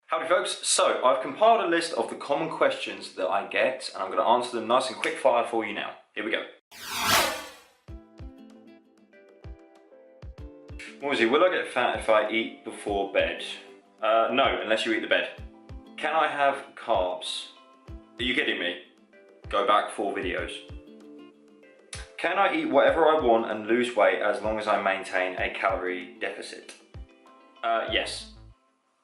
Howdy folks, so I've compiled a list of the common questions that I get and I'm going to answer them nice and quick fire for you now. Here we go. Moysey, will I get fat if I eat before bed? No, unless you eat the bed. Can I have carbs? Are you kidding me? Go back 4 videos. Can I eat whatever I want and lose weight as long as I maintain a calorie deficit? Yes.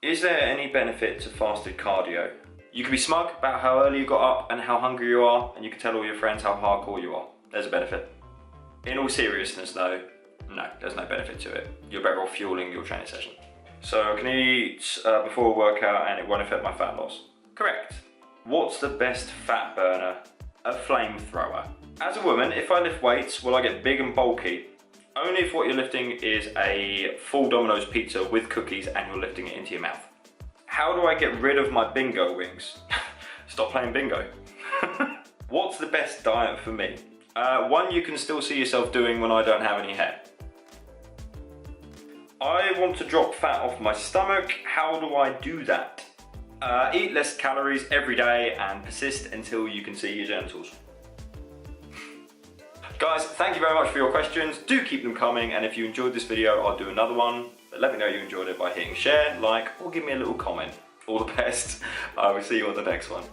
Is there any benefit to fasted cardio? You can be smug about how early you got up and how hungry you are, and you can tell all your friends how hardcore you are. There's a benefit. In all seriousness though, no, there's no benefit to it. You're better off fueling your training session. So I can eat before a workout and it won't affect my fat loss. Correct. What's the best fat burner? A flamethrower. As a woman, if I lift weights, will I get big and bulky? Only if what you're lifting is a full Domino's pizza with cookies and you're lifting it into your mouth. How do I get rid of my bingo wings? Stop playing bingo. What's the best diet for me? One you can still see yourself doing when I don't have any hair. I want to drop fat off my stomach. How do I do that? Eat less calories every day and persist until you can see your genitals. Guys, thank you very much for your questions. Do keep them coming, and if you enjoyed this video, I'll do another one. But let me know you enjoyed it by hitting share, like, or give me a little comment. All the best. I will see you on the next one.